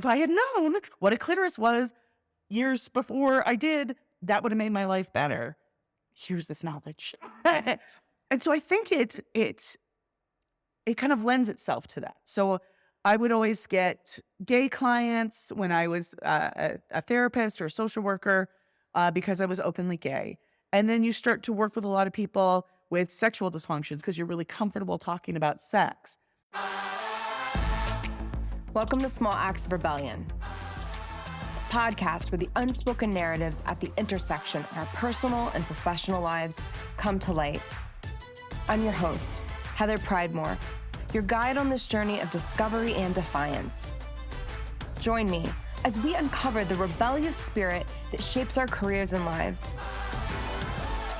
if I had known what a clitoris was years before I did, that would have made my life better. Here's this knowledge. And so I think it kind of lends itself to that. So I would always get gay clients when I was a therapist or a social worker because I was openly gay. And then you start to work with a lot of people with sexual dysfunctions because you're really comfortable talking about sex. Welcome to Small Acts of Rebellion, a podcast where the unspoken narratives at the intersection of our personal and professional lives come to light. I'm your host, Heather Pridemore, your guide on this journey of discovery and defiance. Join me as we uncover the rebellious spirit that shapes our careers and lives.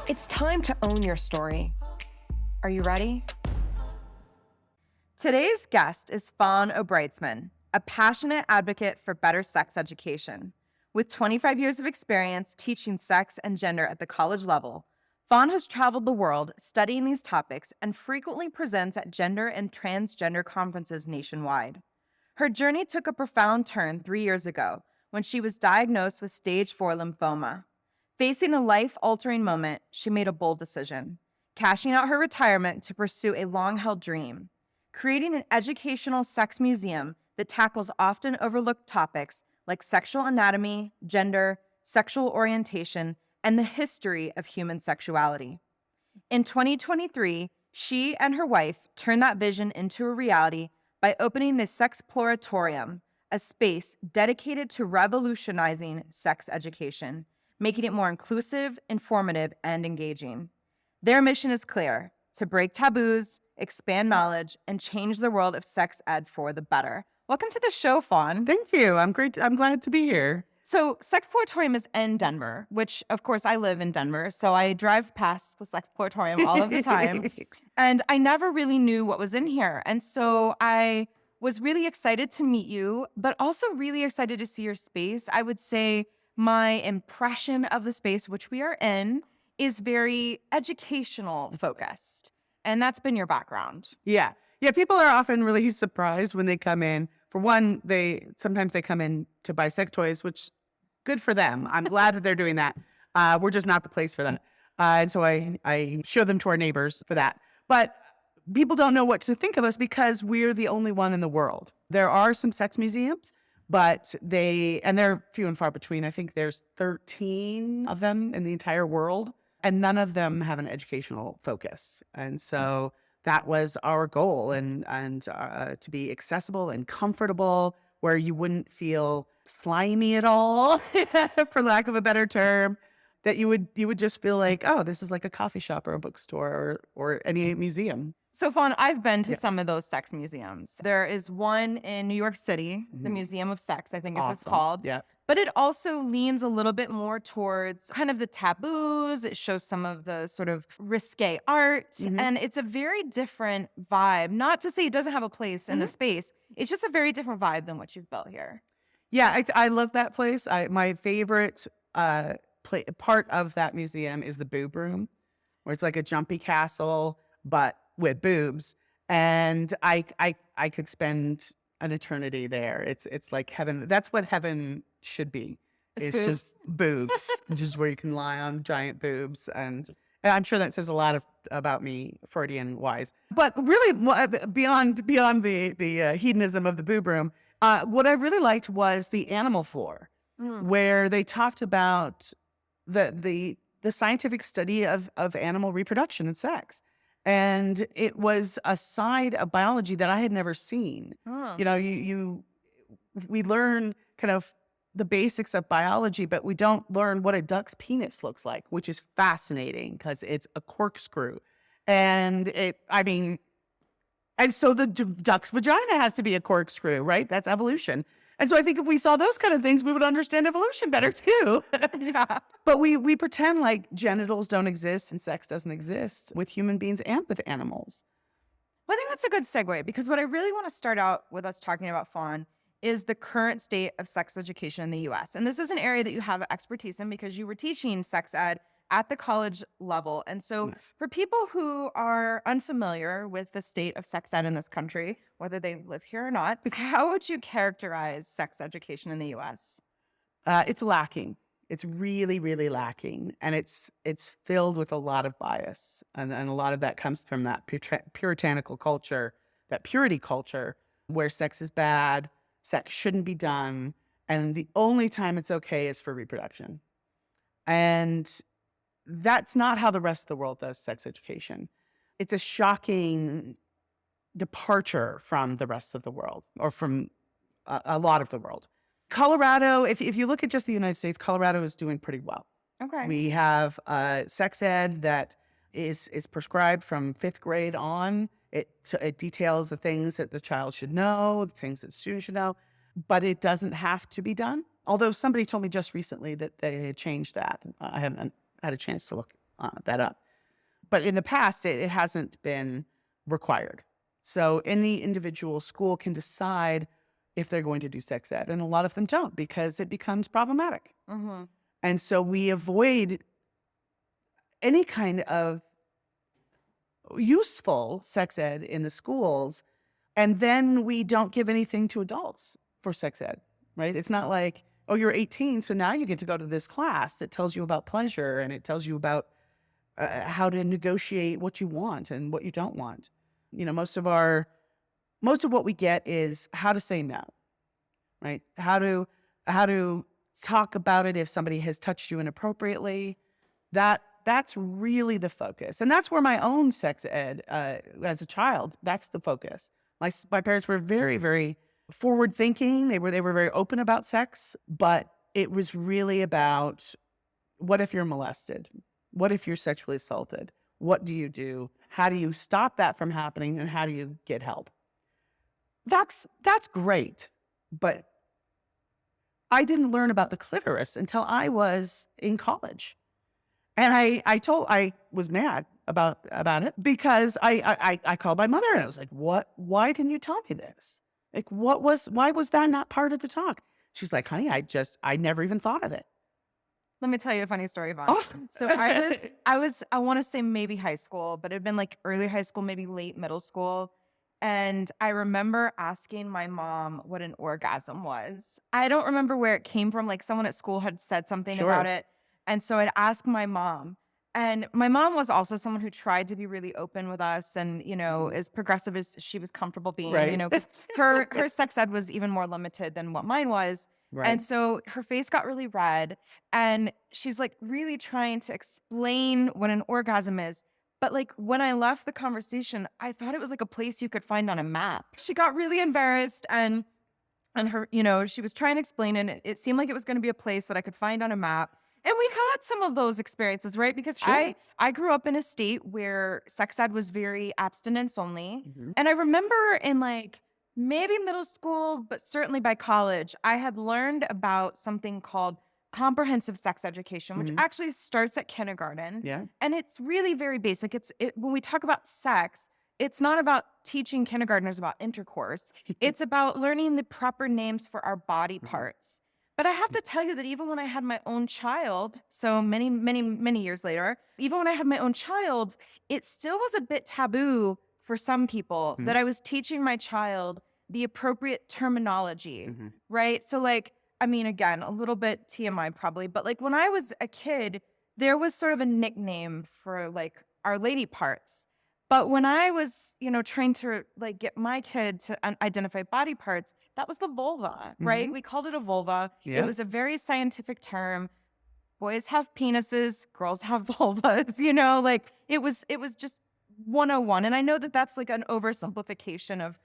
It's time to own your story. Are you ready? Today's guest is Fawn O'Breitzman, a passionate advocate for better sex education. With 25 years of experience teaching sex and gender at the college level, Fawn has traveled the world studying these topics and frequently presents at gender and transgender conferences nationwide. Her journey took a profound turn 3 years ago when she was diagnosed with stage 4 lymphoma. Facing a life-altering moment, she made a bold decision, cashing out her retirement to pursue a long-held dream, creating an educational sex museum that tackles often overlooked topics like sexual anatomy, gender, sexual orientation, and the history of human sexuality. In 2023, she and her wife turned that vision into a reality by opening the Sexploratorium, a space dedicated to revolutionizing sex education, making it more inclusive, informative, and engaging. Their mission is clear: to break taboos, expand knowledge, and change the world of sex ed for the better. Welcome to the show, Fawn. Thank you. I'm glad to be here. So Sexploratorium is in Denver, which, of course, I live in Denver, so I drive past the Sexploratorium all of the time, and I never really knew what was in here. And so I was really excited to meet you, but also really excited to see your space. I would say my impression of the space, which we are in, is very educational focused. And that's been your background. Yeah. People are often really surprised when they come in. For one, sometimes they come in to buy sex toys, which good for them. I'm glad that they're doing that. We're just not the place for them. And so I show them to our neighbors for that. But people don't know what to think of us because we're the only one in the world. There are some sex museums, but they're few and far between. I think there's 13 of them in the entire world, and none of them have an educational focus. And so that was our goal, and to be accessible and comfortable, where you wouldn't feel slimy at all, for lack of a better term, that you would just feel like, oh, this is like a coffee shop or a bookstore or any museum. So, Fawn, I've been to some of those sex museums. There is one in New York City, the Museum of Sex, I think is it's called. Yeah. But it also leans a little bit more towards kind of the taboos. It shows some of the sort of risque art. And it's a very different vibe. Not to say it doesn't have a place in the space. It's just a very different vibe than what you've built here. Yeah, I love that place. My favorite part of that museum is the boob room, where it's like a jumpy castle, but with boobs. And I could spend an eternity there. It's like heaven. That's what heaven should be. It's boobs. just boobs, just where you can lie on giant boobs. And I'm sure that says a lot about me, Freudian wise. But really, beyond the hedonism of the boob room, what I really liked was the animal floor, where they talked about the scientific study of animal reproduction and sex. And it was a side of biology that I had never seen. You know, we learn kind of the basics of biology, but we don't learn what a duck's penis looks like, which is fascinating because it's a corkscrew. And so the duck's vagina has to be a corkscrew, right? That's evolution. And so I think if we saw those kind of things, we would understand evolution better too. Yeah. But we pretend like genitals don't exist and sex doesn't exist with human beings and with animals. Well, I think that's a good segue, because what I really want to start out with us talking about, Fawn, is the current state of sex education in the U.S. And this is an area that you have expertise in because you were teaching sex ed at the college level. And so for people who are unfamiliar with the state of sex ed in this country, whether they live here or not, how would you characterize sex education in the US? It's lacking. It's really, really lacking, and it's filled with a lot of bias, and a lot of that comes from that puritanical culture, that purity culture, where sex is bad, sex shouldn't be done, and the only time it's okay is for reproduction. And that's not how the rest of the world does sex education. It's a shocking departure from the rest of the world, or from a lot of the world. Colorado, if you look at just the United States, Colorado is doing pretty well. Okay. We have sex ed that is prescribed from 5th grade on. It details the things that the child should know, the things that the student should know, but it doesn't have to be done. Although somebody told me just recently that they had changed that. I haven't had a chance to look that up. But in the past, it hasn't been required. So any individual school can decide if they're going to do sex ed, and a lot of them don't, because it becomes problematic. Mm-hmm. And so we avoid any kind of useful sex ed in the schools, and then we don't give anything to adults for sex ed, right? It's not like, oh, you're 18, so now you get to go to this class that tells you about pleasure, and it tells you about how to negotiate what you want and what you don't want. You know, most of what we get is how to say no, right? How to talk about it if somebody has touched you inappropriately. That's really the focus, and that's where my own sex ed as a child. That's the focus. My parents were very, very forward thinking. They were very open about sex, but it was really about, what if you're molested? What if you're sexually assaulted? What do you do? How do you stop that from happening, and how do you get help? That's great, but I didn't learn about the clitoris until I was in college. And I was mad about it, because I called my mother, and I was like, why didn't you tell me this? Like, why was that not part of the talk? She's like, honey, I never even thought of it. Let me tell you a funny story, Yvonne. Oh. So I want to say maybe high school, but it'd been like early high school, maybe late middle school. And I remember asking my mom what an orgasm was. I don't remember where it came from. Like, someone at school had said something Sure. about it. And so I'd ask my mom. And my mom was also someone who tried to be really open with us, and, you know, as progressive as she was comfortable being, Right. you know, because her sex ed was even more limited than what mine was. Right. And so her face got really red, and she's like really trying to explain what an orgasm is. But like, when I left the conversation, I thought it was like a place you could find on a map. She got really embarrassed, and her, you know, she was trying to explain it. It seemed like it was going to be a place that I could find on a map. And we had some of those experiences, right? Because Sure. I grew up in a state where sex ed was very abstinence only. Mhm. And I remember in like maybe middle school, but certainly by college, I had learned about something called comprehensive sex education, which Mhm. actually starts at kindergarten. Yeah. And it's really very basic. When we talk about sex, it's not about teaching kindergartners about intercourse. It's about learning the proper names for our body parts. But I have to tell you that even when I had my own child, so many, many, many years later, even when I had my own child, it still was a bit taboo for some people that I was teaching my child the appropriate terminology, right? So like, I mean, again, a little bit TMI probably, but like when I was a kid, there was sort of a nickname for like our lady parts. But when I was, you know, trying to like get my kid to identify body parts, that was the vulva, right? We called it a vulva. Yeah. It was a very scientific term. Boys have penises, girls have vulvas, you know, like it was just 101. And I know that that's like an oversimplification of,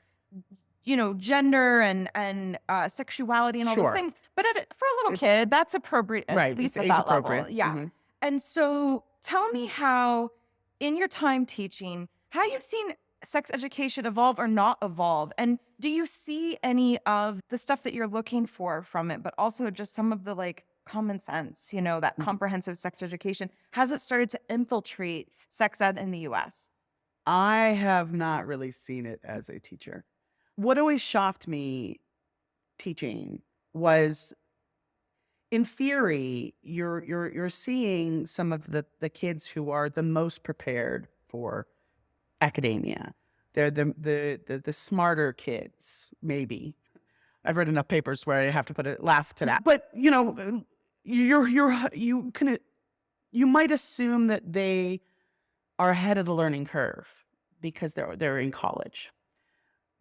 you know, gender and sexuality and all those Sure. things. But for a little kid, that's appropriate, at Right. least It's at that level. age-appropriate. Yeah. Mhm. And so tell me how, in your time teaching, how you've seen sex education evolve or not evolve. And do you see any of the stuff that you're looking for from it, but also just some of the like common sense, you know, that comprehensive sex education? Has it started to infiltrate sex ed in the US? I have not really seen it as a teacher. What always shocked me teaching was in theory, you're seeing some of the kids who are the most prepared for academia. They're the smarter kids, maybe. I've read enough papers where I have to put a laugh to that. But you might assume that they are ahead of the learning curve because they're in college.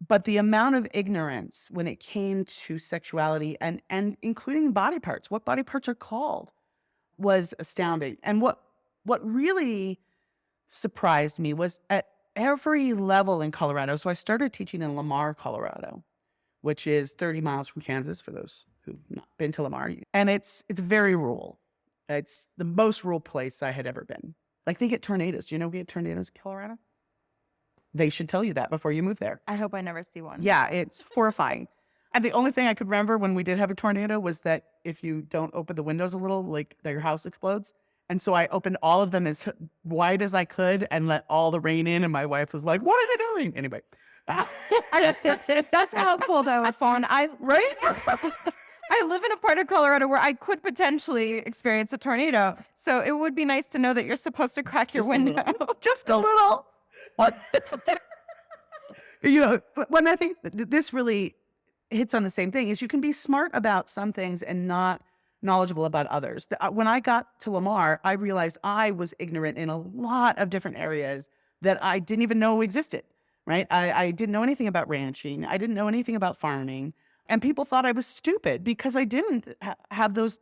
But the amount of ignorance when it came to sexuality and including body parts, what body parts are called, was astounding. And what really surprised me was at every level in Colorado. So I started teaching in Lamar, Colorado, which is 30 miles from Kansas for those who've not been to Lamar. And it's very rural. It's the most rural place I had ever been. Like, they get tornadoes. Do you know we get tornadoes in Colorado? They should tell you that before you move there. I hope I never see one. Yeah, it's horrifying. And the only thing I could remember when we did have a tornado was that if you don't open the windows a little, like, your house explodes. And so I opened all of them as wide as I could and let all the rain in. And my wife was like, "What are they doing?" Anyway. That's helpful though, Fawn. Right? I live in a part of Colorado where I could potentially experience a tornado. So it would be nice to know that you're supposed to crack your window. Just a little. When I think this really hits on the same thing is you can be smart about some things and not knowledgeable about others. When I got to Lamar, I realized I was ignorant in a lot of different areas that I didn't even know existed, right? I didn't know anything about ranching. I didn't know anything about farming. And people thought I was stupid because I didn't have those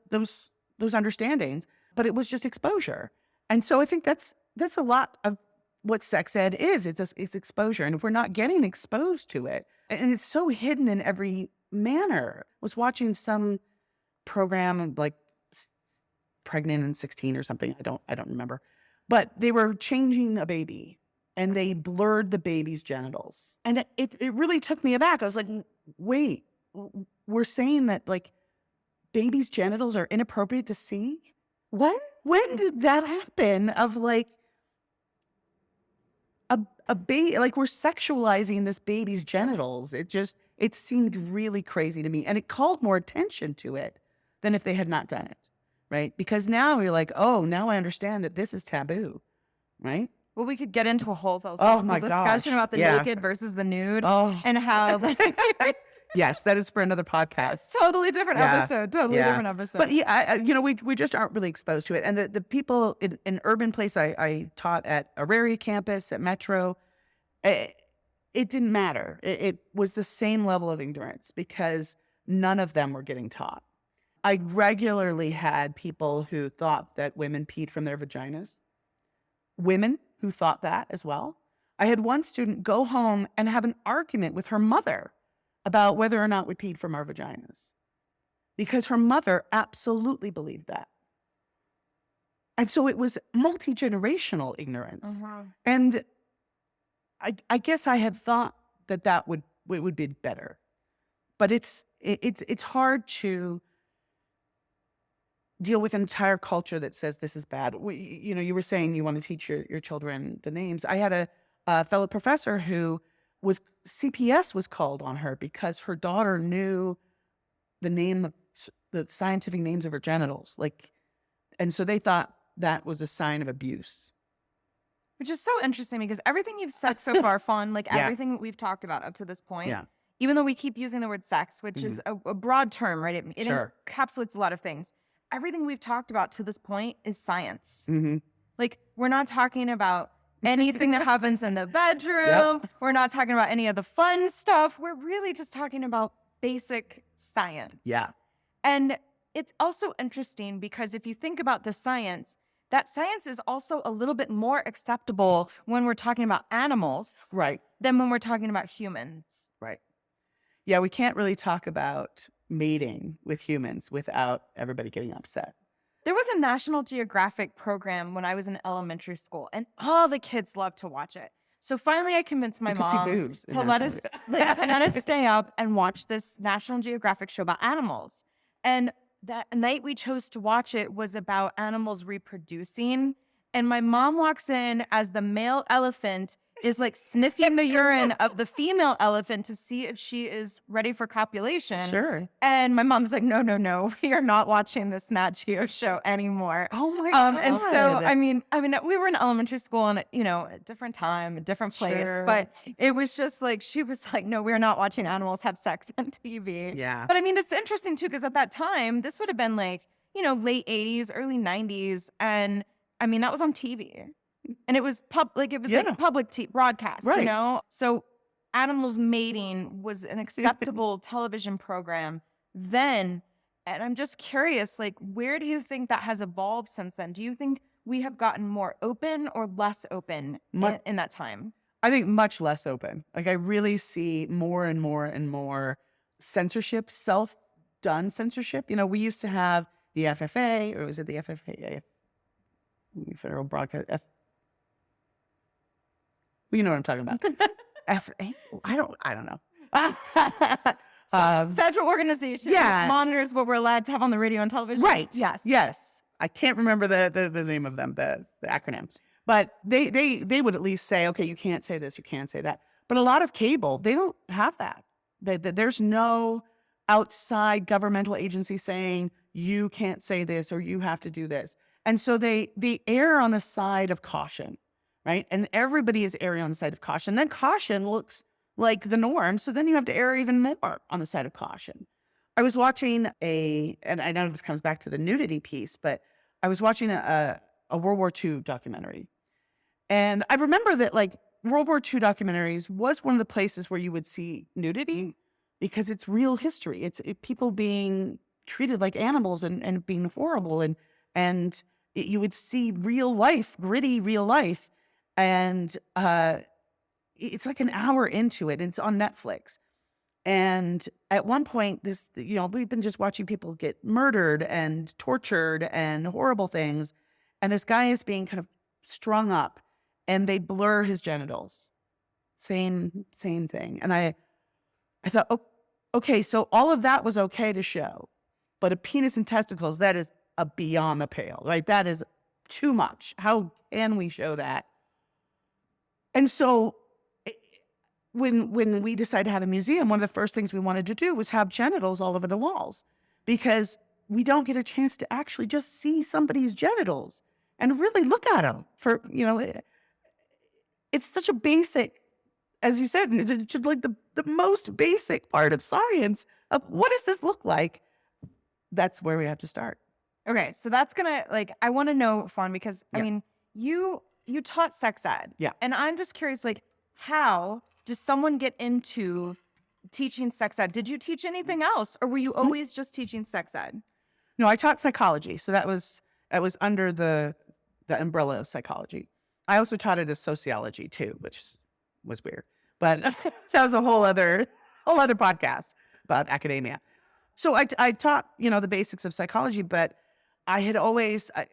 understandings, but it was just exposure. And so I think that's a lot of what sex ed is. It's exposure. And if we're not getting exposed to it, and it's so hidden in every manner. I was watching some program like Pregnant and 16 or something. I don't remember. But they were changing a baby and they blurred the baby's genitals. And it really took me aback. I was like, wait, we're saying that like babies' genitals are inappropriate to see? What? When did that happen? Of like a baby, like we're sexualizing this baby's genitals. It seemed really crazy to me. And it called more attention to it than if they had not done it, right? Because now you're like, oh, now I understand that this is taboo, right? Well, we could get into a whole philosophical discussion about the naked versus the nude and how Yes, that is for another podcast. Totally different episode. Different episode. But yeah, we just aren't really exposed to it. And the people in urban place, I taught at Auraria campus, at Metro, it didn't matter. It was the same level of ignorance because none of them were getting taught. I regularly had people who thought that women peed from their vaginas. Women who thought that as well. I had one student go home and have an argument with her mother about whether or not we peed from our vaginas because her mother absolutely believed that. And so it was multi-generational ignorance. And I guess I had thought that would be better, but it's hard to deal with an entire culture that says this is bad. You were saying you want to teach your children the names. I had a fellow professor who was CPS was called on her because her daughter knew the scientific names of her genitals. And so they thought that was a sign of abuse. Which is so interesting because everything you've said so far, Fawn, everything we've talked about up to this point, even though we keep using the word sex, which is a broad term, right? It encapsulates a lot of things. Everything we've talked about to this point is science. Like, we're not talking about anything that happens in the bedroom. We're not talking about any of the fun stuff. We're really just talking about basic science. Yeah. And it's also interesting because if you think about the science, that science is also a little bit more acceptable when we're talking about animals than when we're talking about humans. Right. Yeah, we can't really talk about mating with humans without everybody getting upset. There was a National Geographic program when I was in elementary school, and all the kids loved to watch it. So finally, I convinced my mom to let us stay up and watch this National Geographic show about animals. And that night we chose to watch it was about animals reproducing And my mom walks in as the male elephant is like sniffing the urine of the female elephant to see if she is ready for copulation. Sure. And my mom's like, no, we are not watching this Nat Geo show anymore. Oh my God. And so, I mean, we were in elementary school and, a different time, a different place, Sure. but it was just like, she was like, no, we're not watching animals have sex on TV. Yeah. But I mean, it's interesting too, because at that time, this would have been like, late 80s, early 90s. And I mean, that was on TV. And it was like public broadcast, Right. So animals mating was an acceptable television program then. And I'm just curious, like, where do you think that has evolved since then? Do you think we have gotten more open or less open in that time? I think much less open. Like I really see more and more and more censorship, self-done censorship. We used to have the FFA, or was it the FFA? Federal Broadcast. Well, you know what I'm talking about. FFA? I don't know. Federal organization monitors what we're allowed to have on the radio and television. Right. Yes. I can't remember the name of them, the acronym. But they would at least say, okay, you can't say this, you can't say that. But a lot of cable, they don't have that. There's no outside governmental agency saying you can't say this or you have to do this. And so they err on the side of caution, right? And everybody is erring on the side of caution. Then caution looks like the norm. So then you have to err even more on the side of caution. I was watching and I know this comes back to the nudity piece, but I was watching a World War II documentary. And I remember that like World War II documentaries was one of the places where you would see nudity because it's real history. It's people being treated like animals and being horrible. And you would see real life, gritty real life. And it's like an hour into it. And it's on Netflix. And at one point, we've been just watching people get murdered and tortured and horrible things. And this guy is being kind of strung up and they blur his genitals. Same thing. And I thought, oh, okay, so all of that was okay to show. But a penis and testicles, that is a beyond the pale, right? That is too much. How can we show that? And so when we decided to have a museum, one of the first things we wanted to do was have genitals all over the walls because we don't get a chance to actually just see somebody's genitals and really look at them for, it's such a basic, as you said, it's like the most basic part of science of what does this look like? That's where we have to start. Okay, so that's gonna I want to know, Fawn, because I mean, you taught sex ed, and I'm just curious, how does someone get into teaching sex ed? Did you teach anything else, or were you always just teaching sex ed? No, I taught psychology, so that was under the umbrella of psychology. I also taught it as sociology too, which was weird, but that was a whole other podcast about academia. So I taught the basics of psychology, but I had always I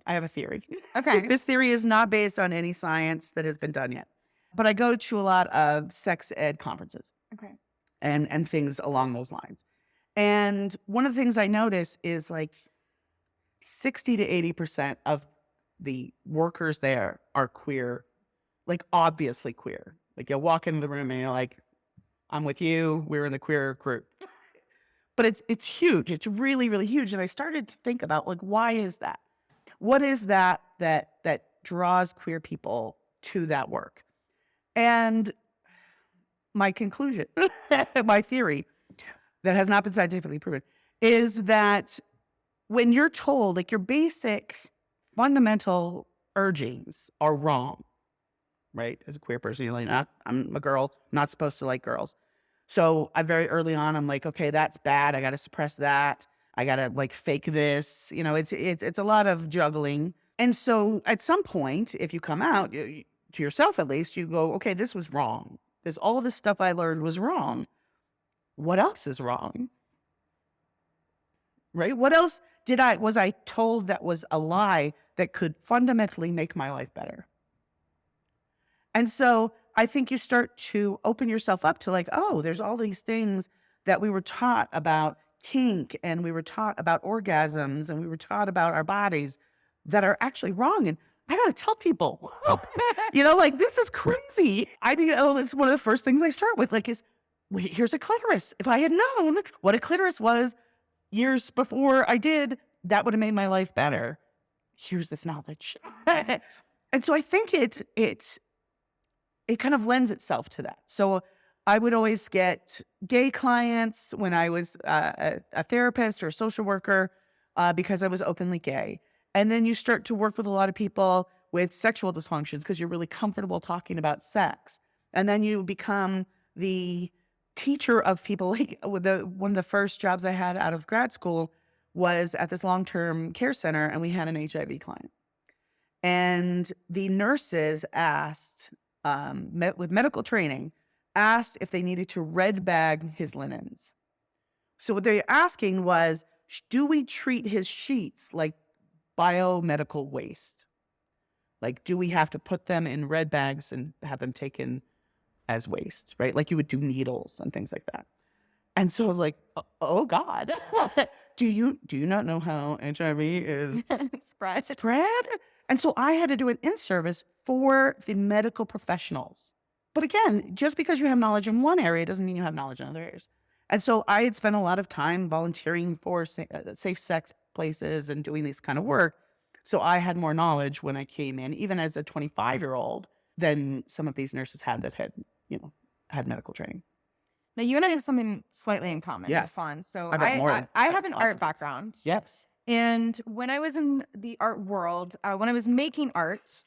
have a theory. Okay. This theory is not based on any science that has been done yet, but I go to a lot of sex ed conferences. Okay. And things along those lines. And one of the things I notice is 60 to 80% of the workers there are queer, obviously queer. You'll walk into the room and you're like, I'm with you. We're in the queer group. But it's huge. It's really, really huge. And I started to think about why is that? What is that draws queer people to that work? And my conclusion, my theory that has not been scientifically proven is that when you're told your basic fundamental urgings are wrong, right? As a queer person, you're like, I'm a girl, not supposed to like girls. So I very early on, I'm like, okay, that's bad. I got to suppress that. I got to fake this. It's a lot of juggling. And so at some point, if you come out to yourself, at least you go, okay, this was wrong. All of this stuff I learned was wrong. What else is wrong? Right? What else was I told that was a lie that could fundamentally make my life better? And so I think you start to open yourself up to oh, there's all these things that we were taught about kink and we were taught about orgasms and we were taught about our bodies that are actually wrong. And I got to tell people, like, this is crazy. I think, that's one of the first things I start with, like, is, wait, here's a clitoris. If I had known what a clitoris was years before I did, that would have made my life better. Here's this knowledge. And so I think it kind of lends itself to that. So I would always get gay clients when I was a therapist or a social worker because I was openly gay. And then you start to work with a lot of people with sexual dysfunctions because you're really comfortable talking about sex. And then you become the teacher of people. Like one of the first jobs I had out of grad school was at this long-term care center, and we had an HIV client. And the nurses asked, with medical training, asked if they needed to red bag his linens. So what they're asking was, do we treat his sheets like biomedical waste? Like, do we have to put them in red bags and have them taken as waste, right? Like you would do needles and things like that. And so I was like, oh God, do you not know how HIV is spread? And so I had to do an in-service for the medical professionals. But again, just because you have knowledge in one area doesn't mean you have knowledge in other areas. And so I had spent a lot of time volunteering for safe sex places and doing this kind of work. So I had more knowledge when I came in, even as a 25-year-old, than some of these nurses had that had medical training. Now, you and I have something slightly in common. Yes. Fawn. So I I have an art background. Yes. And when I was in the art world, when I was making art,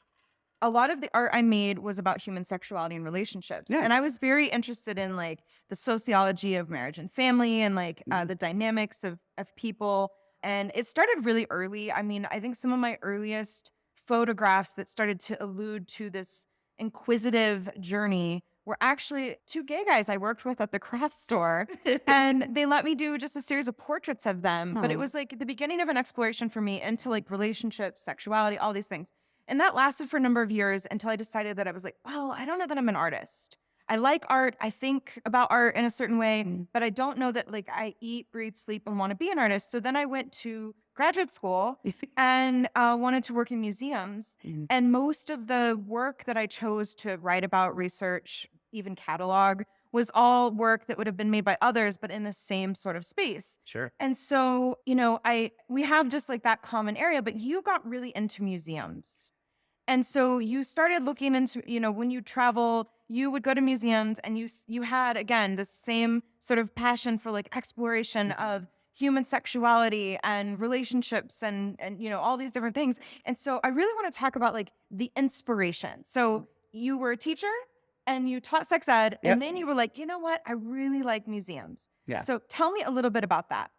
a lot of the art I made was about human sexuality and relationships. Yes. And I was very interested in like the sociology of marriage and family and like the dynamics of people. And it started really early. I mean, I think some of my earliest photographs that started to allude to this inquisitive journey were actually two gay guys I worked with at the craft store. And they let me do just a series of portraits of them. But it was like the beginning of an exploration for me into like relationships, sexuality, all these things. And that lasted for a number of years until I decided that I was like, well, I don't know that I'm an artist. I like art. I think about art in a certain way, but I don't know that like I eat, breathe, sleep, and want to be an artist. So then I went to graduate school and wanted to work in museums. And most of the work that I chose to write about, research, even catalog, was all work that would have been made by others, but in the same sort of space. Sure. And so, we have just like that common area, but you got really into museums. And so you started looking into, when you traveled, you would go to museums and you had, again, the same sort of passion for like exploration of human sexuality and relationships and all these different things. And so I really want to talk about like the inspiration. So you were a teacher and you taught sex ed, and then you were like, you know what? I really like museums. Yeah. So tell me a little bit about that.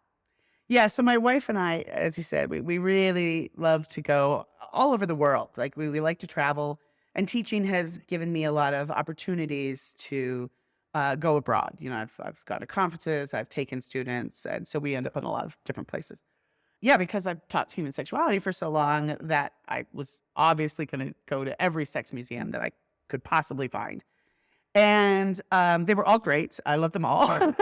Yeah, so my wife and I, as you said, we really love to go all over the world. Like we like to travel, and teaching has given me a lot of opportunities to go abroad. I've gone to conferences, I've taken students, and so we end up in a lot of different places. Yeah, because I've taught human sexuality for so long that I was obviously going to go to every sex museum that I could possibly find. And they were all great. I love them all.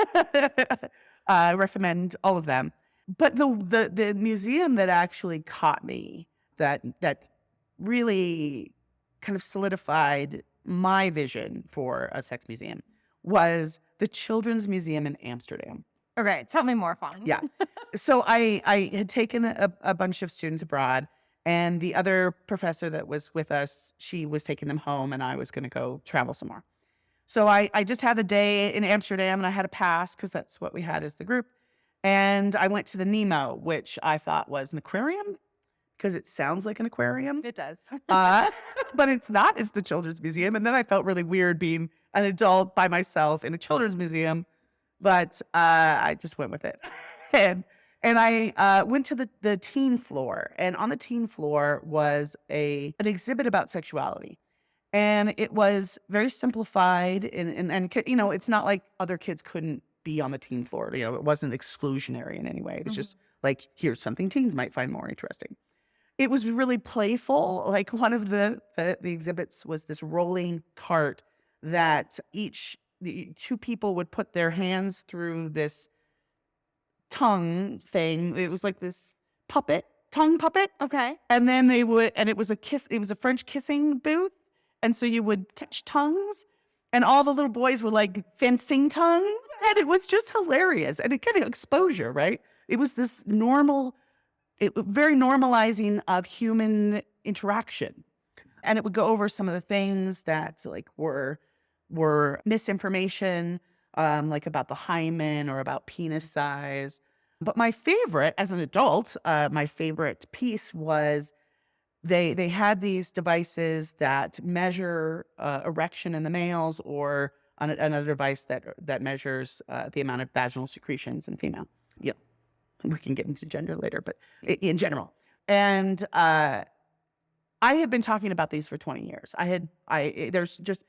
I recommend all of them. But the museum that actually caught me, that really kind of solidified my vision for a sex museum, was the Children's Museum in Amsterdam. Okay, tell me more, Fawn. Yeah. So I had taken a bunch of students abroad, and the other professor that was with us, she was taking them home, and I was going to go travel some more. So I just had the day in Amsterdam, and I had a pass because that's what we had as the group. And I went to the Nemo, which I thought was an aquarium because it sounds like an aquarium. It does. But it's not. It's the Children's Museum. And then I felt really weird being an adult by myself in a children's museum. But I just went with it. And I went to the teen floor. And on the teen floor was an exhibit about sexuality. And it was very simplified. And it's not like other kids couldn't be on the teen floor. It wasn't exclusionary in any way. It was just like, here's something teens might find more interesting. It was really playful. Like one of the exhibits was this rolling cart that two people would put their hands through this tongue thing. It was like this puppet, tongue puppet. Okay. And then and it was a French kissing booth. And so you would touch tongues and all the little boys were like fencing tongues. And it was just hilarious. And it kind of exposure, right? It was this very normalizing of human interaction. And it would go over some of the things that like were misinformation, like about the hymen or about penis size. But my favorite as an adult, my favorite piece was they had these devices that measure erection in the males, or another device that measures the amount of vaginal secretions in female. Yeah, we can get into gender later, but in general. And I had been talking about these for 20 years. There's just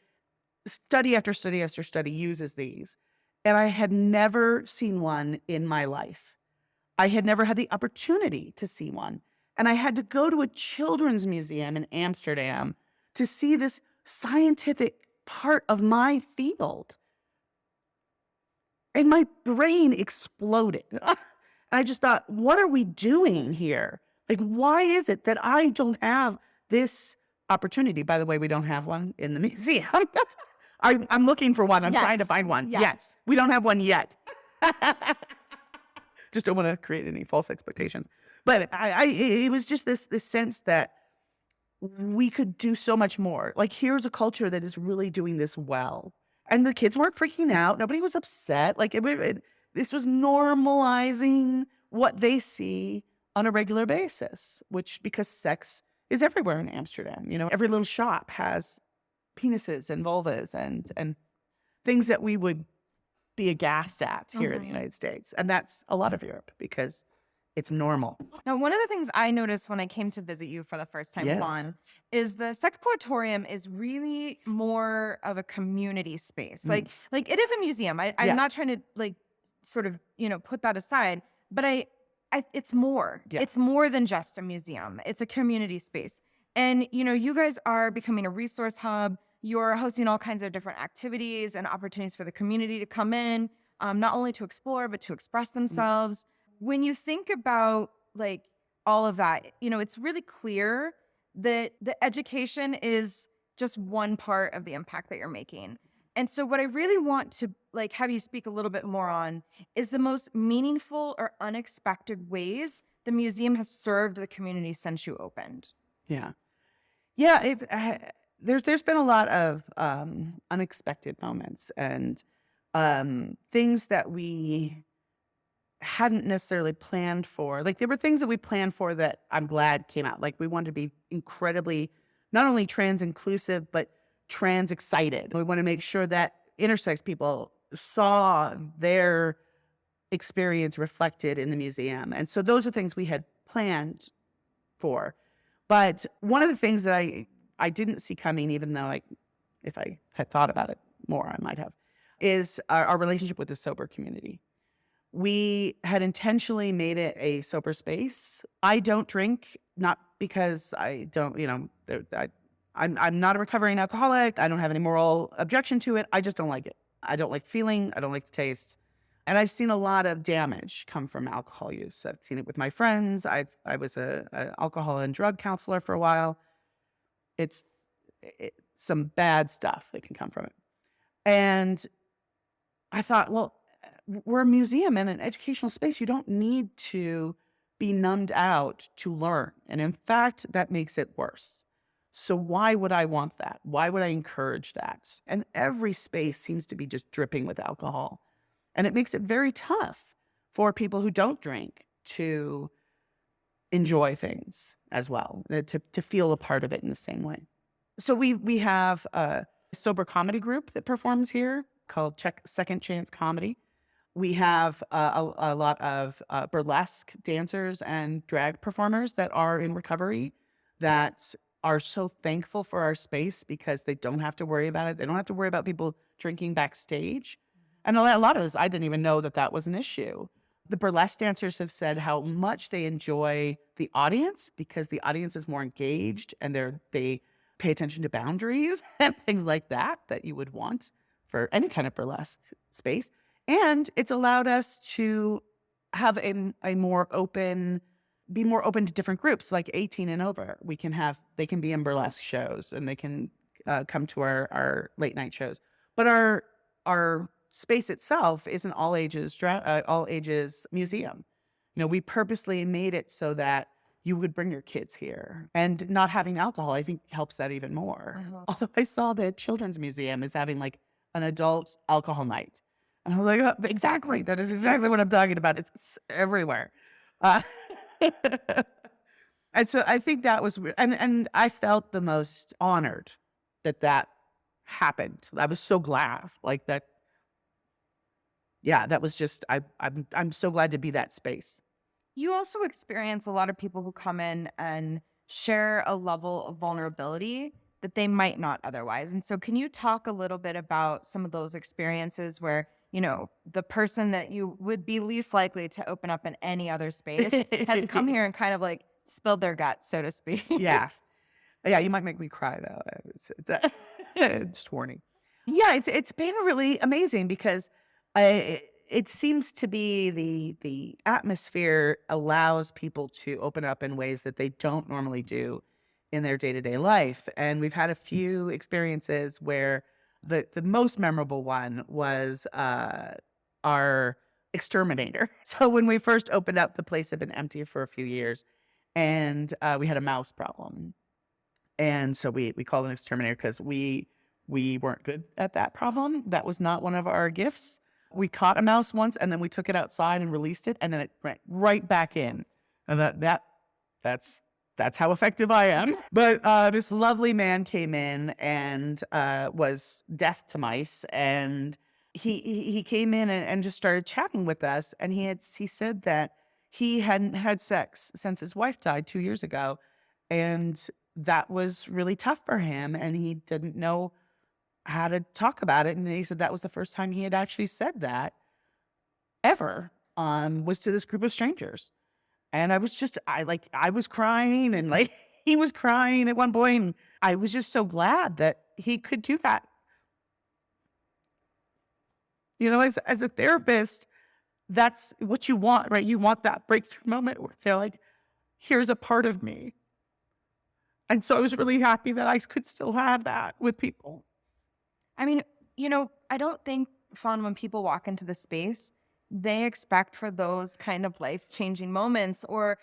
study after study after study uses these, and I had never seen one in my life. I had never had the opportunity to see one. And I had to go to a children's museum in Amsterdam to see this scientific part of my field. And my brain exploded. And I just thought, what are we doing here? Like, why is it that I don't have this opportunity? By the way, we don't have one in the museum. I'm looking for one. I'm trying to find one. Yes. We don't have one yet. Just don't want to create any false expectations. But it was just this sense that we could do so much more. Like, here's a culture that is really doing this well. And the kids weren't freaking out. Nobody was upset. Like, this was normalizing what they see on a regular basis, because sex is everywhere in Amsterdam. You know, every little shop has penises and vulvas and things that we would be aghast at here in the United States. And that's a lot of Europe because it's normal. Now, one of the things I noticed when I came to visit you for the first time, Fawn, is the Sexploratorium is really more of a community space. Like it is a museum. I'm not trying to like sort of, put that aside, but it's more. Yeah. It's more than just a museum. It's a community space. And, you guys are becoming a resource hub. You're hosting all kinds of different activities and opportunities for the community to come in, not only to explore, but to express themselves. When you think about like all of that, it's really clear that the education is just one part of the impact that you're making. And so what I really want to like have you speak a little bit more on is the most meaningful or unexpected ways the museum has served the community since you opened. Yeah. Yeah. There's been a lot of unexpected moments and things that we hadn't necessarily planned for. Like, there were things that we planned for that I'm glad came out. Like, we wanted to be incredibly not only trans inclusive, but trans excited. We want to make sure that intersex people saw their experience reflected in the museum. And so those are things we had planned for. But one of the things that I didn't see coming, even though if I had thought about it more, I might have, is our relationship with the sober community. We had intentionally made it a sober space. I don't drink, not because I don't, I'm not a recovering alcoholic. I don't have any moral objection to it. I just don't like it. I don't like the feeling. I don't like the taste. And I've seen a lot of damage come from alcohol use. I've seen it with my friends. I was an alcohol and drug counselor for a while. It's some bad stuff that can come from it. And I thought, well, we're a museum and an educational space. You don't need to be numbed out to learn. And in fact, that makes it worse. So why would I want that? Why would I encourage that? And every space seems to be just dripping with alcohol. And it makes it very tough for people who don't drink to enjoy things as well, to feel a part of it in the same way. So we have a sober comedy group that performs here called Second Chance Comedy. We have a lot of burlesque dancers and drag performers that are in recovery that are so thankful for our space because they don't have to worry about it. They don't have to worry about people drinking backstage. And a lot of this, I didn't even know that was an issue. The burlesque dancers have said how much they enjoy the audience because the audience is more engaged and they pay attention to boundaries and things like that you would want for any kind of burlesque space. And it's allowed us to have a more open be more open to different groups, like 18 and over. They can be in burlesque shows, and they can come to our late night shows. But our space itself is an all ages museum. We purposely made it so that you would bring your kids here, and not having alcohol, I think, helps that even more. Although I saw the Children's Museum is having like an adult alcohol night. And I was like, oh, exactly. That is exactly what I'm talking about. It's everywhere. Uh, and so I think that was weird. And I felt the most honored that happened. I was so glad like that. Yeah, that was just, I'm so glad to be that space. You also experience a lot of people who come in and share a level of vulnerability that they might not otherwise. And so can you talk a little bit about some of those experiences where, the person that you would be least likely to open up in any other space has come here and kind of like spilled their guts, so to speak? Yeah. Yeah, you might make me cry though. Just warning. Yeah, it's been really amazing because it seems to be the atmosphere allows people to open up in ways that they don't normally do in their day-to-day life. And we've had a few experiences where the most memorable one was our exterminator. So when we first opened up, the place had been empty for a few years, and we had a mouse problem. And so we called an exterminator because we weren't good at that problem. That was not one of our gifts. We caught a mouse once, and then we took it outside and released it, and then it went right back in. And that's how effective I am. But this lovely man came in and was deaf to mice, and he came in and just started chatting with us. And he said that he hadn't had sex since his wife died 2 years ago, and that was really tough for him, and he didn't know how to talk about it. And he said that was the first time he had actually said that ever, was to this group of strangers. And I was crying, and like he was crying at one point. And I was just so glad that he could do that. As a therapist, that's what you want, right? You want that breakthrough moment where they're like, here's a part of me. And so I was really happy that I could still have that with people. I mean, I don't think, Fawn, when people walk into the space, they expect for those kind of life-changing moments or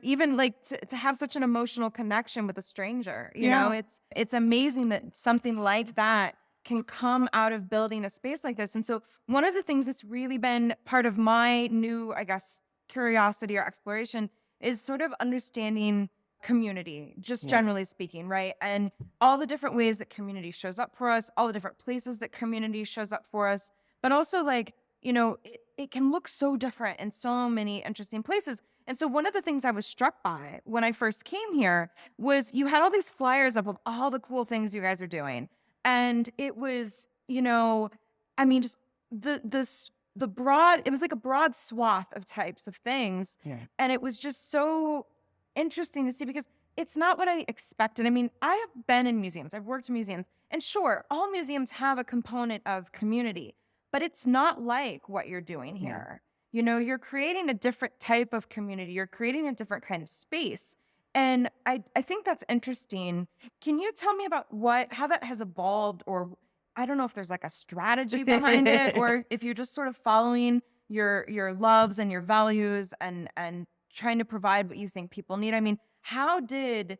even like to have such an emotional connection with a stranger. You know, it's amazing that something like that can come out of building a space like this. And so one of the things that's really been part of my new, I guess, curiosity or exploration is sort of understanding community, just generally speaking, right? And all the different ways that community shows up for us, all the different places that community shows up for us, but also like, it can look so different in so many interesting places. And so one of the things I was struck by when I first came here was you had all these flyers up of all the cool things you guys are doing. And it was, just the broad, it was like a broad swath of types of things. Yeah. And it was just so interesting to see because it's not what I expected. I mean, I have been in museums, I've worked in museums, and sure, all museums have a component of community, but it's not like what you're doing here. Yeah. You're creating a different type of community. You're creating a different kind of space. And I think that's interesting. Can you tell me about how that has evolved, or I don't know if there's like a strategy behind it, or if you're just sort of following your loves and your values and trying to provide what you think people need. I mean, how did,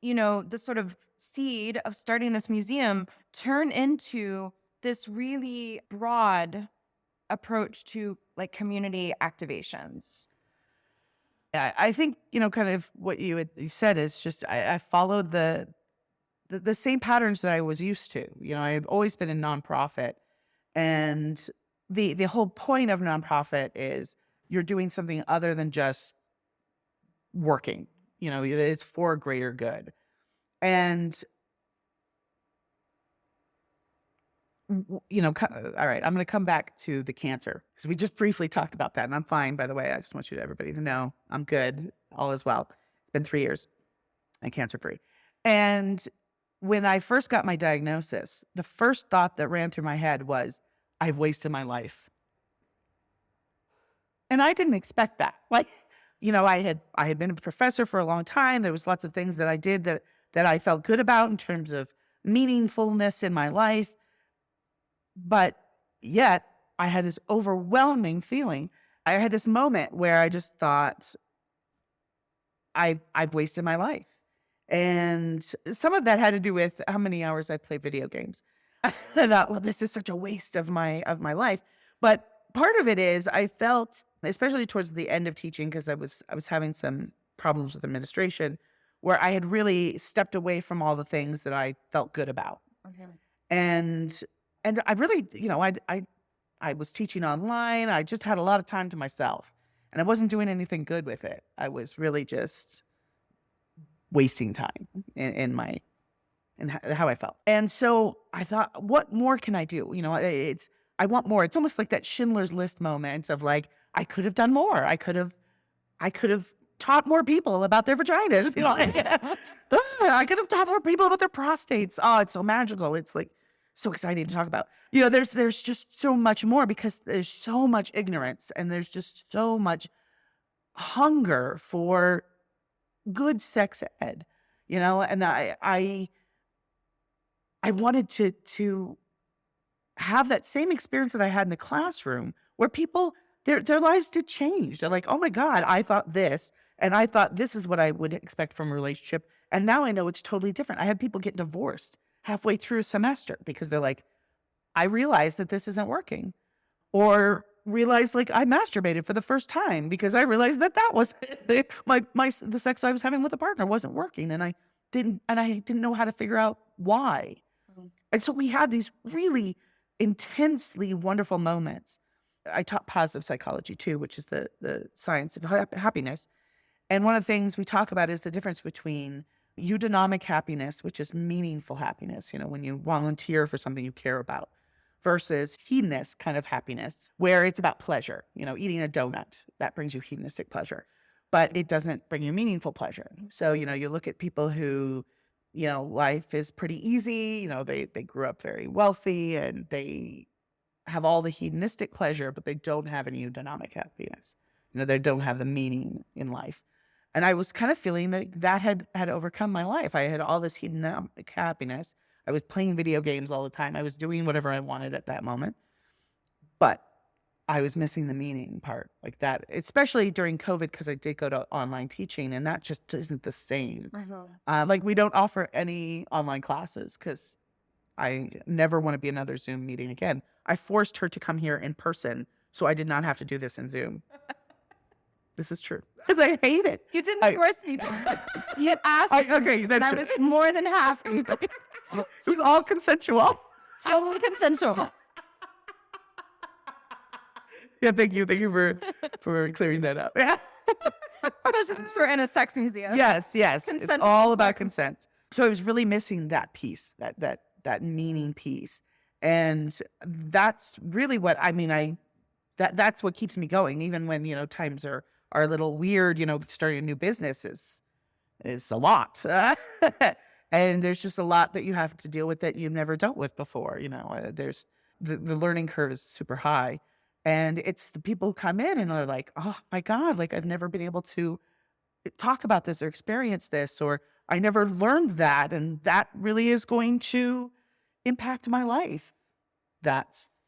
the sort of seed of starting this museum turn into this really broad approach to like community activations? I think, kind of what you said is just, I followed the same patterns that I was used to. I've always been in nonprofit, and the whole point of nonprofit is you're doing something other than just working. It's for a greater good. And all right, I'm going to come back to the cancer because we just briefly talked about that, and I'm fine, by the way. I just want everybody to know I'm good. All is well. It's been 3 years and cancer free. And when I first got my diagnosis, the first thought that ran through my head was, I've wasted my life. And I didn't expect that. Like, I had been a professor for a long time. There was lots of things that I did that I felt good about in terms of meaningfulness in my life. But yet I had this overwhelming feeling. I had this moment where I just thought, I've wasted my life. And some of that had to do with how many hours I played video games. I thought, well, this is such a waste of my life. But part of it is I felt, especially towards the end of teaching, because I was having some problems with administration, where I had really stepped away from all the things that I felt good about. Okay. And I really, I was teaching online. I just had a lot of time to myself, and I wasn't doing anything good with it. I was really just wasting time in how I felt. And so I thought, what more can I do? I want more. It's almost like that Schindler's List moment of like, I could have done more. I could have taught more people about their vaginas. I could have taught more people about their prostates. Oh, it's so magical. It's like so exciting to talk about. There's just so much more, because there's so much ignorance, and there's just so much hunger for good sex ed, and I wanted to have that same experience that I had in the classroom, where people, their lives did change. They're like, oh my God, I thought this, and I thought this is what I would expect from a relationship, and now I know it's totally different. I had people get divorced halfway through a semester because they're like, I realized that this isn't working, or realized like I masturbated for the first time because I realized that was the sex I was having with a partner wasn't working, and I didn't know how to figure out why. Mm-hmm. And so we had these really intensely wonderful moments. I taught positive psychology too, which is the science of happiness. And one of the things we talk about is the difference between eudaimonia happiness, which is meaningful happiness, when you volunteer for something you care about, versus hedonist kind of happiness, where it's about pleasure. Eating a donut, that brings you hedonistic pleasure, but it doesn't bring you meaningful pleasure. So, you look at people who, life is pretty easy, they grew up very wealthy and they have all the hedonistic pleasure, but they don't have any eudaimonia happiness. They don't have the meaning in life. And I was kind of feeling that had overcome my life. I had all this hedonic happiness. I was playing video games all the time. I was doing whatever I wanted at that moment. But I was missing the meaning part, like that, especially during COVID, because I did go to online teaching, and that just isn't the same. Like, we don't offer any online classes because I never want to be another Zoom meeting again. I forced her to come here in person, so I did not have to do this in Zoom. This is true. Because I hate it. You didn't force me. You asked. Okay, and I was more than happy. It was all consensual. Totally consensual. Yeah, thank you for clearing that up. Yeah. Especially since we're in a sex museum. Yes. Consent It's all about consent. So I was really missing that piece, that meaning piece. And that's really what that's what keeps me going, even when, times are a little weird. Starting a new business is a lot. And there's just a lot that you have to deal with that you've never dealt with before. There's the learning curve is super high. And it's the people who come in and are like, oh my God, like I've never been able to talk about this or experience this, or I never learned that. And that really is going to impact my life. That's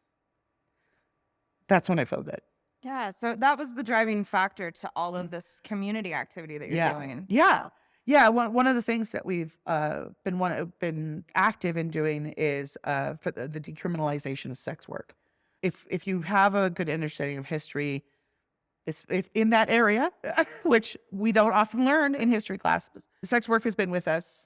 when I feel good. Yeah. So that was the driving factor to all of this community activity that you're doing. Yeah. Yeah. One of the things that we've been active in doing is for the decriminalization of sex work. If you have a good understanding of history, it's in that area, which we don't often learn in history classes. Sex work has been with us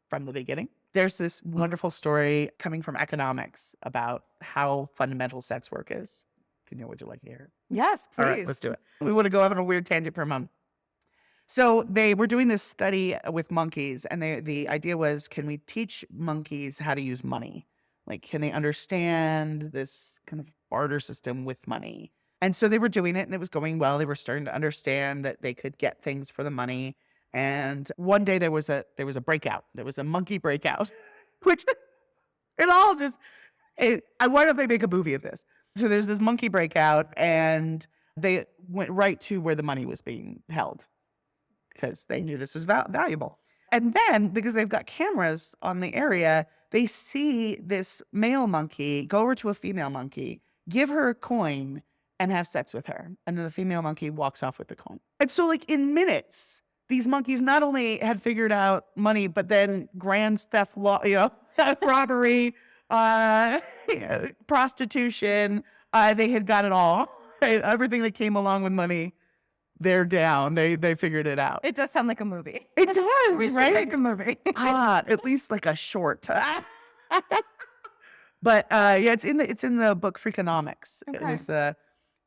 from the beginning. There's this wonderful story coming from economics about how fundamental sex work is. Would you like to hear? Yes, please. All right, let's do it. We want to go off on a weird tangent for a moment. So they were doing this study with monkeys, and the idea was, can we teach monkeys how to use money? Like, can they understand this kind of barter system with money? And so they were doing it, and it was going well. They were starting to understand that they could get things for the money. And one day there was a breakout. There was a monkey breakout, which why don't they make a movie of this? So there's this monkey breakout, and they went right to where the money was being held because they knew this was valuable. And then, because they've got cameras on the area, they see this male monkey go over to a female monkey, give her a coin, and have sex with her. And then the female monkey walks off with the coin. And so, like, in minutes, these monkeys not only had figured out money, but then grand theft law, robbery, prostitution. They had got it all. Right? Everything that came along with money, they're down. They figured it out. It does sound like a movie. It does, We should right? make a movie. At least like a short. But yeah, it's in the book Freakonomics. It Okay. was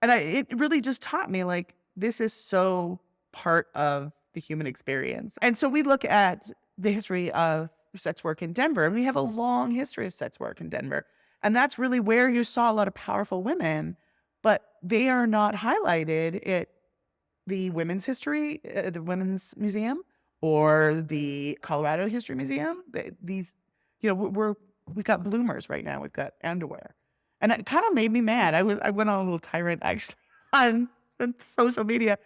it really just taught me, like, this is so part of the human experience. And so we look at the history of sex work in Denver, and we have a long history of sex work in Denver. And that's really where you saw a lot of powerful women, but they are not highlighted at the Women's History, the Women's Museum, or the Colorado History Museum. These, we've got bloomers right now. We've got underwear. And it kind of made me mad. I went on a little tyrant actually on social media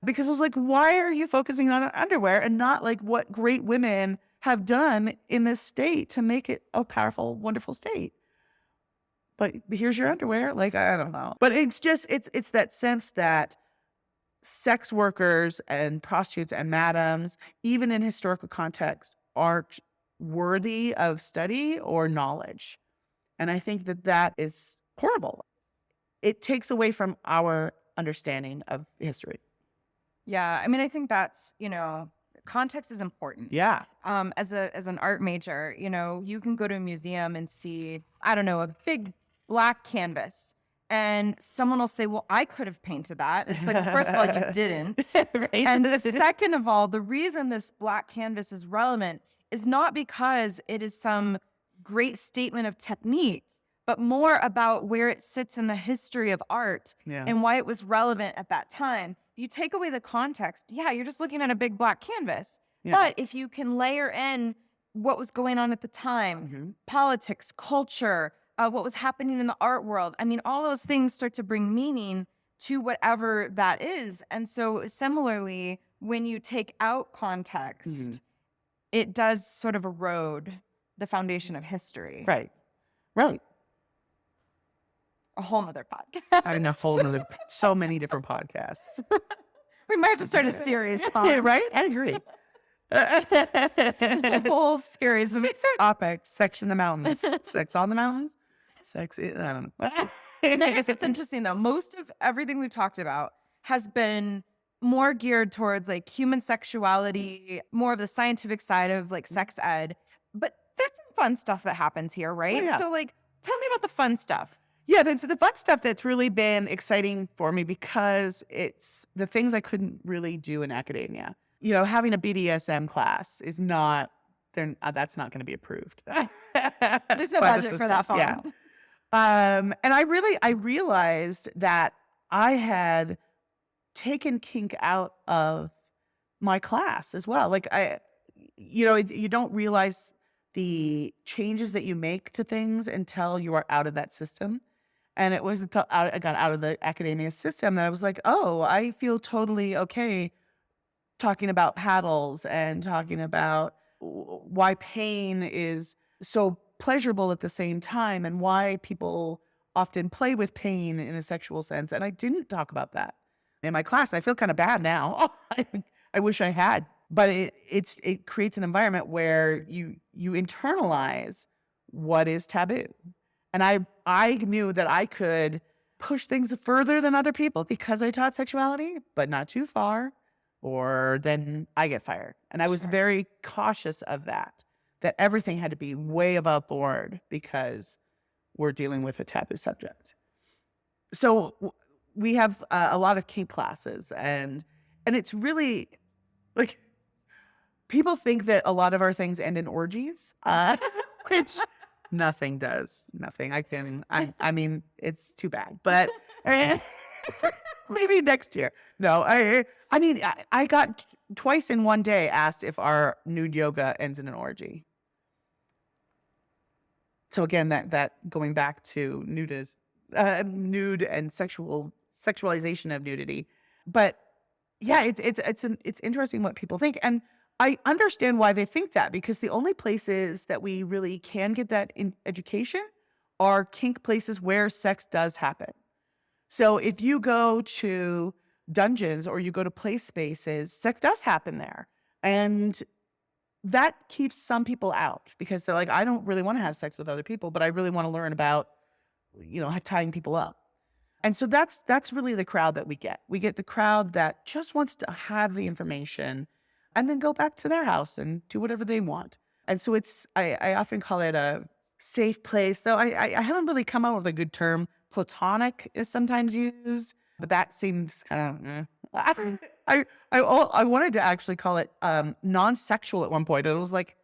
because I was like, why are you focusing on underwear and not like what great women have done in this state to make it a powerful, wonderful state? But here's your underwear. Like, I don't know. But it's just, it's that sense that sex workers and prostitutes and madams, even in historical context, aren't worthy of study or knowledge. And I think that is horrible. It takes away from our understanding of history. Yeah, I mean, I think that's, context is important. Yeah. As an art major, you can go to a museum and see, I don't know, a big black canvas. And someone will say, well, I could have painted that. It's like, first of all, you didn't. Right? And second of all, the reason this black canvas is relevant is not because it is some great statement of technique, but more about where it sits in the history of art and why it was relevant at that time. You take away the context, you're just looking at a big black canvas. Yeah. But if you can layer in what was going on at the time, politics, culture, what was happening in the art world, I mean, all those things start to bring meaning to whatever that is. And so similarly, when you take out context, it does sort of erode the foundation of history. Right. A whole nother podcast. I know, so many different podcasts. We might have to start a series. Right? I agree. A whole series of topics. Sex in the mountains. Sex on the mountains. I don't know. And I guess it's interesting though. Most of everything we've talked about has been more geared towards like human sexuality, more of the scientific side of like sex ed. But there's some fun stuff that happens here, right? Oh, yeah. So like, tell me about the fun stuff. Yeah, that's the fun stuff that's really been exciting for me because it's the things I couldn't really do in academia. Having a BDSM class is not, that's not going to be approved. There's no budget for that phone. Yeah. And I realized that I had taken kink out of my class as well. Like you don't realize the changes that you make to things until you are out of that system. And it was until I got out of the academia system that I was like, oh, I feel totally okay talking about paddles and talking about why pain is so pleasurable at the same time and why people often play with pain in a sexual sense. And I didn't talk about that in my class. I feel kind of bad now. I wish I had. But it creates an environment where you internalize what is taboo. And I knew that I could push things further than other people because I taught sexuality, but not too far, or then I get fired. And I was very cautious of that everything had to be way above board because we're dealing with a taboo subject. So we have a lot of kink classes, and it's really like people think that a lot of our things end in orgies, which nothing does. Nothing. I mean, it's too bad, but maybe next year. No, I mean, I got twice in one day asked if our nude yoga ends in an orgy. So again, that going back to nude and sexual sexualization of nudity. But yeah, it's interesting what people think. And I understand why they think that, because the only places that we really can get that in education are kink places where sex does happen. So if you go to dungeons or you go to play spaces, sex does happen there. And that keeps some people out because they're like, I don't really want to have sex with other people, but I really want to learn about, tying people up. And so that's really the crowd that we get. We get the crowd that just wants to have the information and then go back to their house and do whatever they want. And so I often call it a safe place, though I haven't really come up with a good term. Platonic is sometimes used, but that seems kind of, I wanted to actually call it non-sexual at one point. And I was like,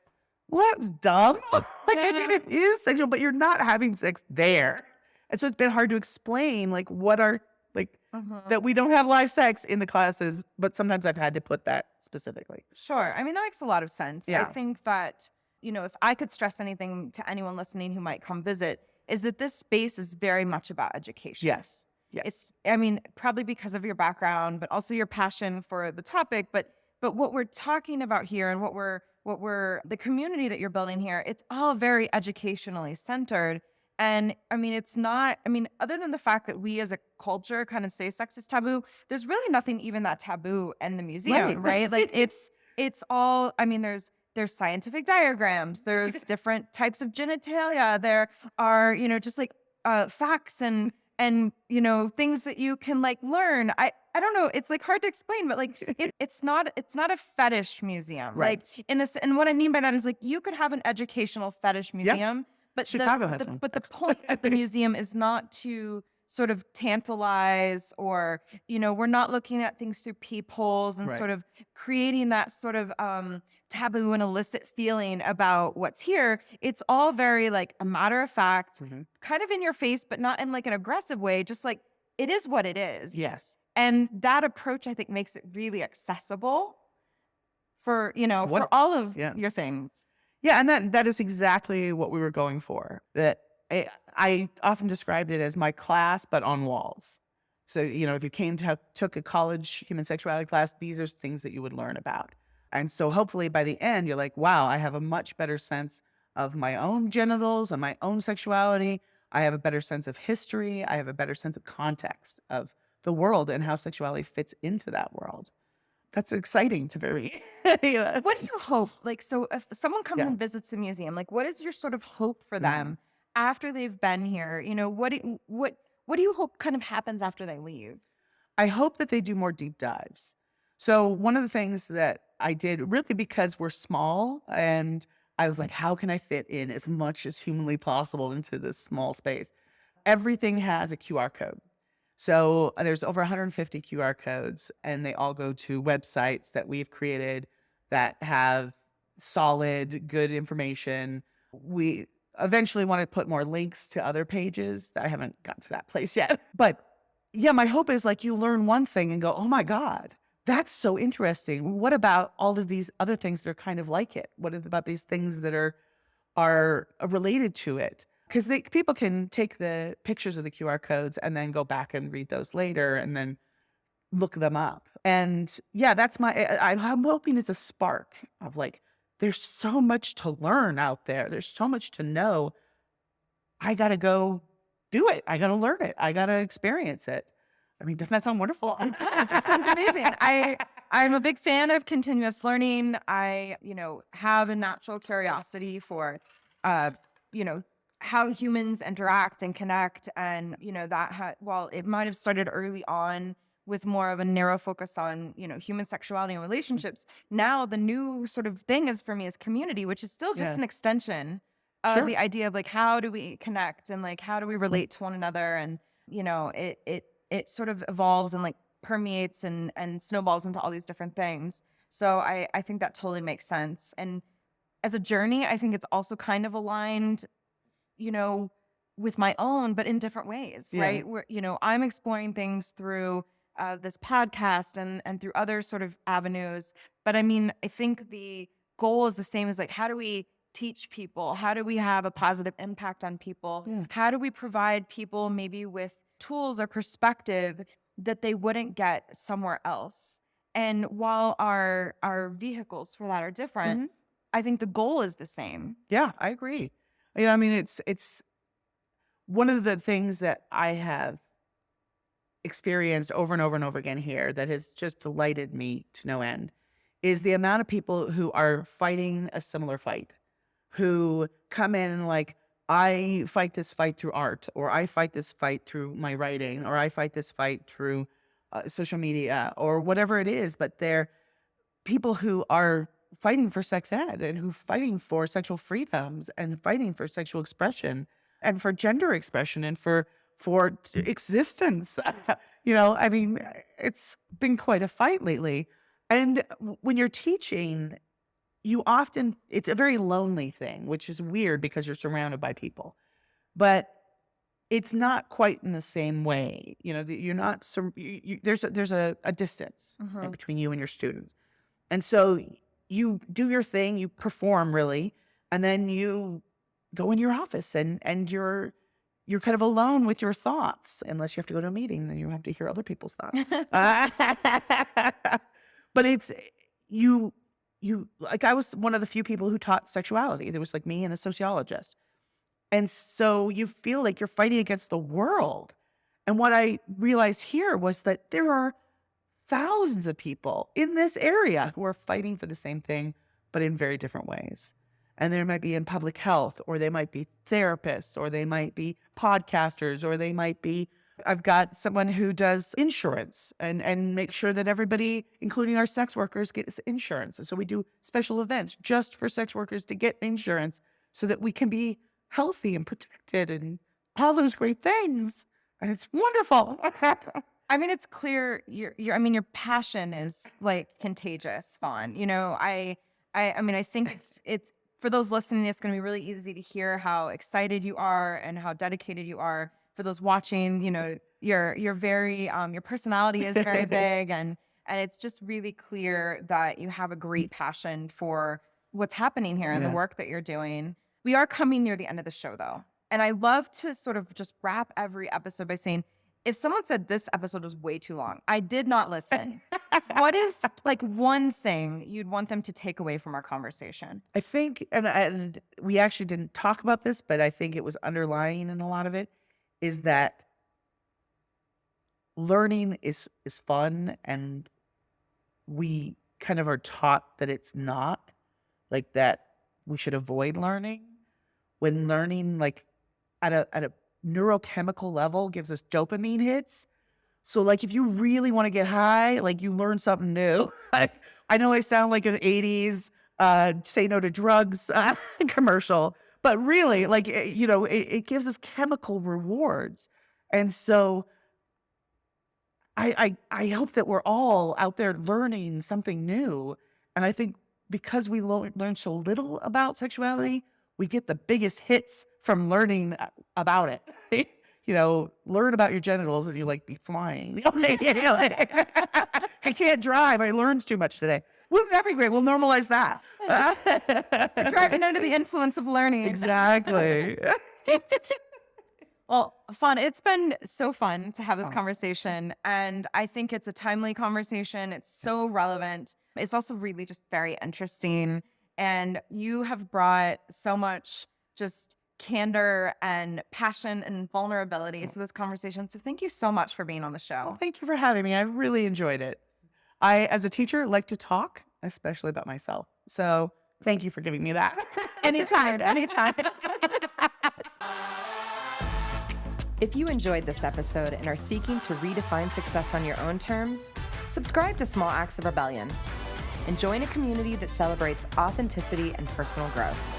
well, that's dumb. Like, it is sexual, but you're not having sex there. And so it's been hard to explain, like, what are, like, that we don't have live sex in the classes, but sometimes I've had to put that specifically. Sure. I mean, that makes a lot of sense. Yeah. I think that, if I could stress anything to anyone listening who might come visit, is that this space is very much about education. Yes. Yes. It's, I mean, probably because of your background, but also your passion for the topic. But what we're talking about here and what we're the community that you're building here, it's all very educationally centered. And I mean, it's not, I mean, other than the fact that we as a culture kind of say sex is taboo, there's really nothing even that taboo in the museum, right? Like it's all, I mean, there's scientific diagrams, there's different types of genitalia, there are, just like facts and things that you can like learn. I don't know, it's like hard to explain, but like it's not a fetish museum. Right. Like and what I mean by that is like you could have an educational fetish museum, but Chicago has one. But the point of the museum is not to sort of tantalize or, we're not looking at things through peepholes and sort of creating that sort of taboo and illicit feeling about what's here. It's all very like a matter of fact, kind of in your face, but not in like an aggressive way, just like it is what it is. Yes. And that approach, I think, makes it really accessible for, for all of your things. Yeah, and that is exactly what we were going for. That I often described it as my class, but on walls. So, if you took a college human sexuality class, these are things that you would learn about. And so hopefully by the end, you're like, wow, I have a much better sense of my own genitals and my own sexuality. I have a better sense of history. I have a better sense of context of the world and how sexuality fits into that world. That's exciting to me. What do you hope? Like, so if someone comes and visits the museum, like, what is your sort of hope for them after they've been here? What do you hope kind of happens after they leave? I hope that they do more deep dives. So one of the things that I did, really because we're small, and I was like, how can I fit in as much as humanly possible into this small space? Everything has a QR code. So there's over 150 QR codes, and they all go to websites that we've created that have solid, good information. We eventually want to put more links to other pages. I haven't gotten to that place yet. But yeah, my hope is like you learn one thing and go, oh my God, that's so interesting. What about all of these other things that are kind of like it? What about these things that are related to it? Because people can take the pictures of the QR codes and then go back and read those later and then look them up. And yeah, that's I'm hoping it's a spark of like, there's so much to learn out there. There's so much to know. I got to go do it. I got to learn it. I got to experience it. I mean, doesn't that sound wonderful? That sounds amazing. I'm a big fan of continuous learning. I, have a natural curiosity for, how humans interact and connect. And, while it might have started early on with more of a narrow focus on, human sexuality and relationships, now the new sort of thing is for me is community, which is still just an extension of the idea of like, how do we connect and like, how do we relate to one another? And, it sort of evolves and like permeates and snowballs into all these different things. So I think that totally makes sense. And as a journey, I think it's also kind of aligned, with my own, but in different ways, right? Where, I'm exploring things through this podcast and through other sort of avenues. But I mean, I think the goal is the same as like, how do we teach people? How do we have a positive impact on people? How do we provide people maybe with tools or perspective that they wouldn't get somewhere else. And while our vehicles for that are different, Mhm. I think the goal is the same. Yeah, I agree. I mean, it's one of the things that I have experienced over and over and over again here that has just delighted me to no end is the amount of people who are fighting a similar fight, who come in and like, I fight this fight through art, or I fight this fight through my writing, or I fight this fight through social media, or whatever it is. But they're people who are fighting for sex ed and who fighting for sexual freedoms and fighting for sexual expression and for gender expression and for existence. I mean, it's been quite a fight lately. And when you're teaching, it's a very lonely thing, which is weird because you're surrounded by people, but it's not quite in the same way. You're not, there's a distance in between you and your students. And so you do your thing, you perform really, and then you go in your office and you're kind of alone with your thoughts, unless you have to go to a meeting, then you have to hear other people's thoughts. But it's you like, I was one of the few people who taught sexuality. There was like me and a sociologist. And so you feel like you're fighting against the world. And what I realized here was that there are thousands of people in this area who are fighting for the same thing, but in very different ways. And they might be in public health, or they might be therapists, or they might be podcasters, or they might be, I've got someone who does insurance and make sure that everybody, including our sex workers, gets insurance. And so we do special events just for sex workers to get insurance so that we can be healthy and protected and all those great things. And it's wonderful. I mean, it's clear your passion is like contagious, Fawn. I mean, I think it's for those listening, it's going to be really easy to hear how excited you are and how dedicated you are. For those watching, you're very, your personality is very big, and it's just really clear that you have a great passion for what's happening here and the work that you're doing. We are coming near the end of the show, though. And I love to sort of just wrap every episode by saying, if someone said this episode was way too long, I did not listen. What is like one thing you'd want them to take away from our conversation? I think, and we actually didn't talk about this, but I think it was underlying in a lot of it, is that learning is fun, and we kind of are taught that it's not, like that we should avoid learning, when learning like at a neurochemical level gives us dopamine hits. So like if you really want to get high, like you learn something new. I know I sound like an 80s say no to drugs commercial, but really like, it gives us chemical rewards. And so I hope that we're all out there learning something new. And I think because we learn so little about sexuality, we get the biggest hits from learning about it. Learn about your genitals and you like be flying. I can't drive. I learned too much today. Wouldn't that be great? We'll normalize that. Driving under the influence of learning. Exactly. Well, Fawn, it's been so fun to have this conversation. And I think it's a timely conversation. It's so relevant. It's also really just very interesting. And you have brought so much just candor and passion and vulnerability to this conversation. So thank you so much for being on the show. Well, thank you for having me. I really enjoyed it. I, as a teacher, like to talk, especially about myself. So thank you for giving me that. Anytime. If you enjoyed this episode and are seeking to redefine success on your own terms, subscribe to Small Acts of Rebellion and join a community that celebrates authenticity and personal growth.